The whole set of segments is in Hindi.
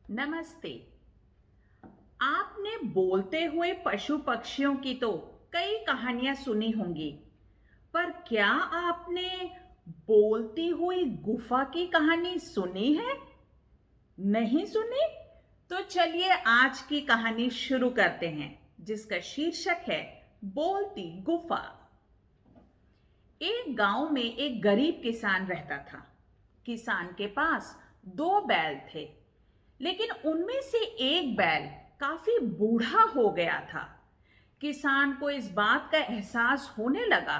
नमस्ते। आपने बोलते हुए पशु पक्षियों की तो कई कहानियां सुनी होंगी, पर क्या आपने बोलती हुई गुफा की कहानी सुनी है? नहीं सुनी? तो चलिए आज की कहानी शुरू करते हैं, जिसका शीर्षक है बोलती गुफा। एक गांव में एक गरीब किसान रहता था। किसान के पास दो बैल थे, लेकिन उनमें से एक बैल काफी बूढ़ा हो गया था। किसान को इस बात का एहसास होने लगा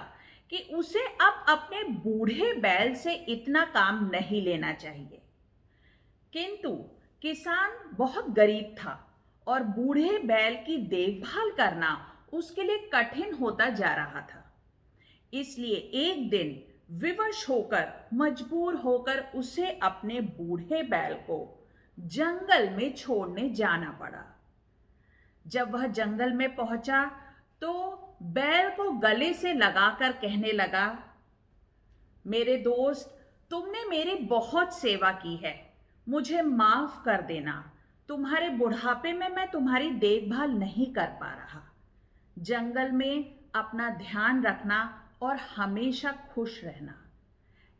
कि उसे अब अपने बूढ़े बैल से इतना काम नहीं लेना चाहिए। किंतु किसान बहुत गरीब था और बूढ़े बैल की देखभाल करना उसके लिए कठिन होता जा रहा था। इसलिए एक दिन विवश होकर, मजबूर होकर उसे अपने बूढ़े बैल को जंगल में छोड़ने जाना पड़ा। जब वह जंगल में पहुंचा तो बैल को गले से लगाकर कहने लगा, मेरे दोस्त, तुमने मेरी बहुत सेवा की है, मुझे माफ कर देना। तुम्हारे बुढ़ापे में मैं तुम्हारी देखभाल नहीं कर पा रहा। जंगल में अपना ध्यान रखना और हमेशा खुश रहना।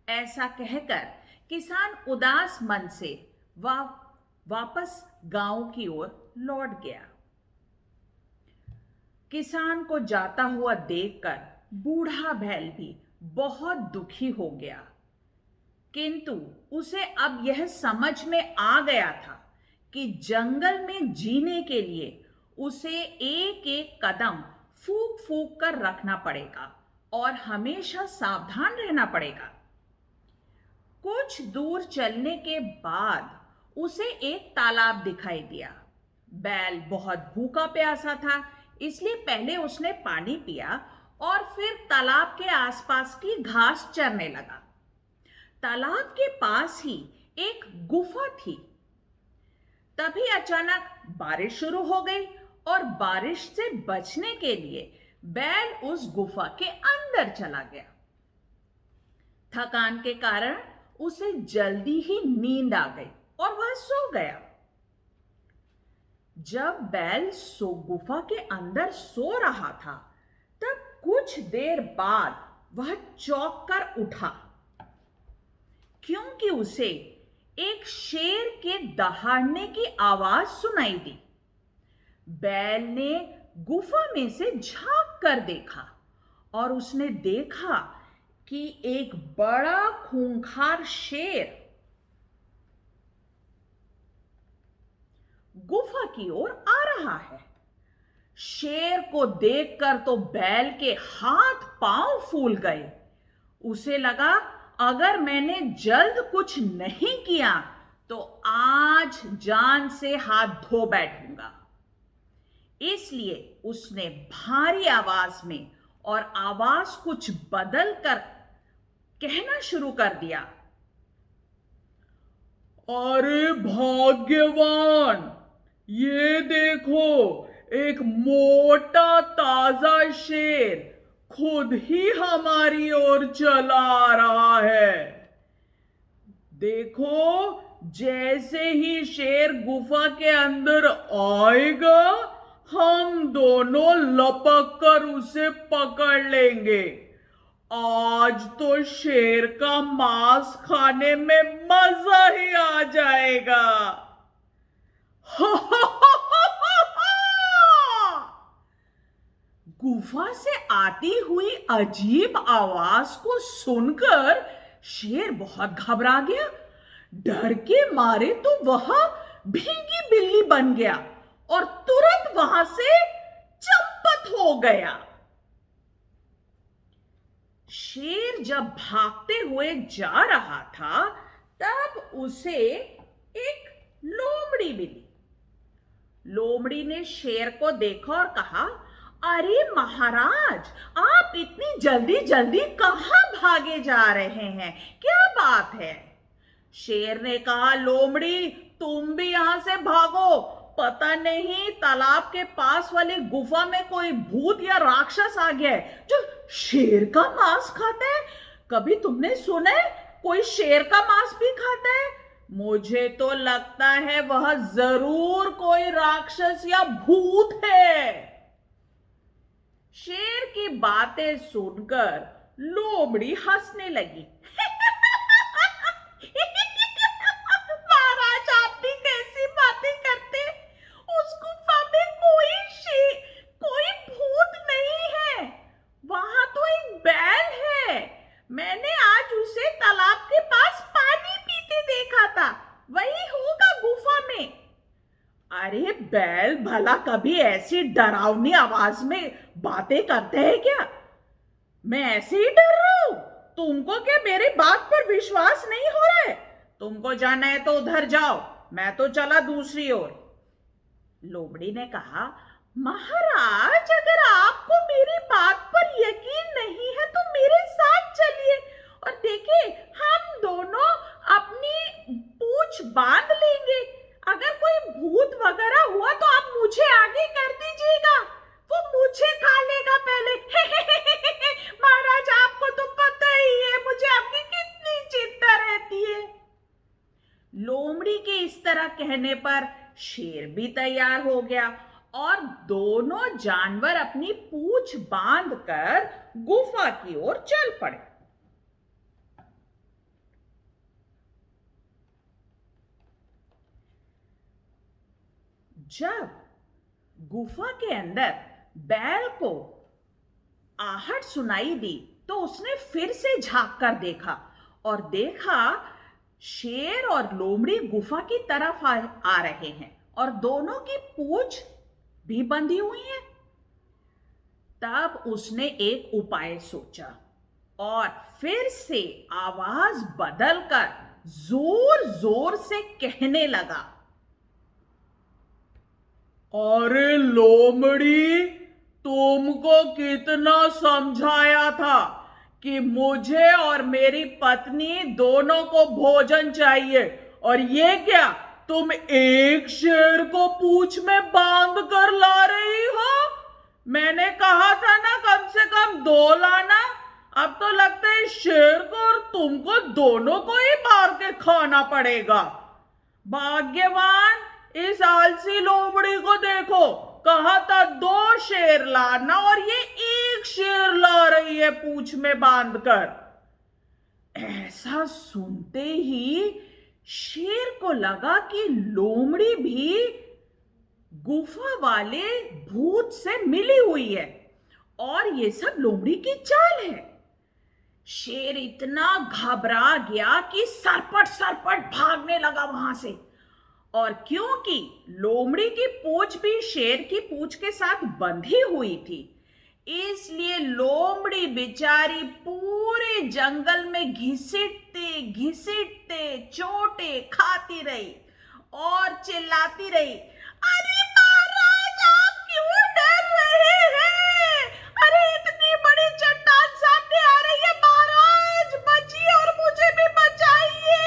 ऐसा कहकर किसान उदास मन से वापस गांव की ओर लौट गया। किसान को जाता हुआ देखकर बूढ़ा बैल भी बहुत दुखी हो गया, किंतु उसे अब यह समझ में आ गया था कि जंगल में जीने के लिए उसे एक एक कदम फूंक फूंक कर रखना पड़ेगा और हमेशा सावधान रहना पड़ेगा। कुछ दूर चलने के बाद उसे एक तालाब दिखाई दिया। बैल बहुत भूखा प्यासा था, इसलिए पहले उसने पानी पिया और फिर तालाब के आसपास की घास चरने लगा। तालाब के पास ही एक गुफा थी। तभी अचानक बारिश शुरू हो गई और बारिश से बचने के लिए बैल उस गुफा के अंदर चला गया। थकान के कारण उसे जल्दी ही नींद आ गई और वह सो गया। जब बैल गुफा के अंदर सो रहा था, तब कुछ देर बाद वह चौंक कर उठा, क्योंकि उसे एक शेर के दहाड़ने की आवाज सुनाई दी। बैल ने गुफा में से झांक कर देखा और उसने देखा कि एक बड़ा खूंखार शेर गुफा की ओर आ रहा है। शेर को देखकर तो बैल के हाथ पांव फूल गए। उसे लगा, अगर मैंने जल्द कुछ नहीं किया तो आज जान से हाथ धो बैठूंगा। इसलिए उसने भारी आवाज में और आवाज कुछ बदल कर कहना शुरू कर दिया, अरे भाग्यवान, ये देखो, एक मोटा ताजा शेर खुद ही हमारी ओर चला आ रहा है। देखो, जैसे ही शेर गुफा के अंदर आएगा, हम दोनों लपक कर उसे पकड़ लेंगे। आज तो शेर का मांस खाने में मजा ही आ जाएगा। गुफा से आती हुई अजीब आवाज को सुनकर शेर बहुत घबरा गया। डर के मारे तो वह भीगी बिल्ली बन गया और तुरंत वहां से चंपत हो गया। शेर जब भागते हुए जा रहा था, तब उसे एक लोमड़ी मिली। लोमड़ी ने शेर को देखा और कहा, अरे महाराज, आप इतनी जल्दी जल्दी कहां भागे जा रहे हैं? क्या बात है? शेर ने कहा, लोमड़ी, तुम भी यहां से भागो। पता नहीं तालाब के पास वाली गुफा में कोई भूत या राक्षस आ गया है जो शेर का मांस खाता है। कभी तुमने सुना है कोई शेर का मांस भी खाता है? मुझे तो लगता है वह जरूर कोई राक्षस या भूत है। शेर की बातें सुनकर लोमड़ी हंसने लगी। महाराज, आप भी कैसी बातें करते? उस गुफा में कोई भूत नहीं है। वहां तो एक बैल है। मैंने आज उसे तालाब के पास पानी पीते देखा था। वही होगा गुफा में। अरे बैल भला कभी ऐसी डरावनी आवाज में बातें करते हैं क्या? मैं ऐसे ही डर रहा हूं? तुमको क्या मेरी बात पर विश्वास नहीं हो रहा है? तुमको जाना है तो उधर जाओ, मैं तो चला दूसरी ओर। लोमड़ी ने कहा, महाराज, अगर आपको मेरी बात पर यकीन नहीं है तो मेरे साथ चलिए और देखिए, हम दोनों अपनी पूंछ बांध लेंगे। अगर कोई भूत वगैरह हुआ तो आप मुझे आगे कर दीजिएगा, वो मुझे खा लेगा पहले। महाराज, आपको तो पता ही है मुझे आपकी कितनी चिंता रहती है। लोमड़ी के इस तरह कहने पर शेर भी तैयार हो गया और दोनों जानवर अपनी पूंछ बांधकर गुफा की ओर चल पड़े। जब गुफा के अंदर बैल को आहट सुनाई दी तो उसने फिर से झांक कर देखा और देखा शेर और लोमड़ी गुफा की तरफ आ रहे हैं और दोनों की पूंछ भी बंधी हुई है। तब उसने एक उपाय सोचा और फिर से आवाज बदलकर जोर जोर से कहने लगा, अरे लोमड़ी, तुमको कितना समझाया था कि मुझे और मेरी पत्नी दोनों को भोजन चाहिए, और ये क्या, तुम एक शेर को पूंछ में बांध कर ला रही हो? मैंने कहा था ना कम से कम 2 लाना। अब तो लगता है शेर को और तुमको दोनों को ही मार के खाना पड़ेगा। भाग्यवान, इस आलसी लोमड़ी को देखो, कहा था 2 शेर लाना और ये 1 शेर ला रही है पूंछ में बांधकर। ऐसा सुनते ही शेर को लगा कि लोमड़ी भी गुफा वाले भूत से मिली हुई है और ये सब लोमड़ी की चाल है। शेर इतना घबरा गया कि सरपट सरपट भागने लगा वहां से। और क्योंकि लोमड़ी की पूंछ भी शेर की पूंछ के साथ बंधी हुई थी, इसलिए लोमड़ी बेचारी पूरे जंगल में घिसिटते घिसिटते चोटें खाती रही और चिल्लाती रही, अरे महाराज, आप क्यों डर रहे हैं? अरे इतनी बड़ी चट्टान सामने आ रही है, महाराज बचिए और मुझे भी बचाइए।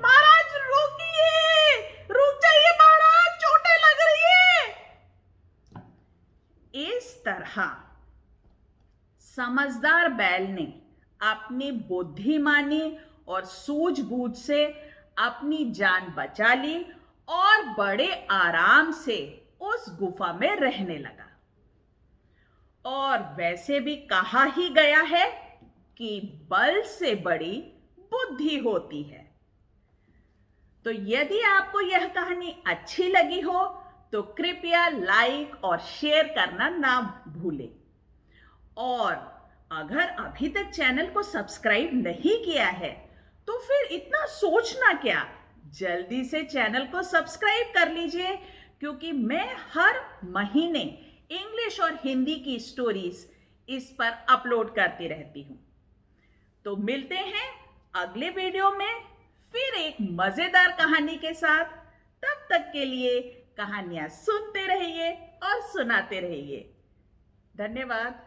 महाराज रुकिए, रुक जाइए महाराज, चोटें लग रही है। इस तरह समझदार बैल ने अपनी बुद्धिमानी और सूझबूझ से अपनी जान बचा ली और बड़े आराम से उस गुफा में रहने लगा। और वैसे भी कहा ही गया है कि बल से बड़ी बुद्धि होती है। तो यदि आपको यह कहानी अच्छी लगी हो तो कृपया लाइक और शेयर करना ना भूलें। और अगर अभी तक चैनल को सब्सक्राइब नहीं किया है तो फिर इतना सोचना क्या, जल्दी से चैनल को सब्सक्राइब कर लीजिए, क्योंकि मैं हर महीने इंग्लिश और हिंदी की स्टोरीज इस पर अपलोड करती रहती हूं। तो मिलते हैं अगले वीडियो में फिर एक मजेदार कहानी के साथ। तब तक के लिए कहानियां सुनते रहिए और सुनाते रहिए। धन्यवाद।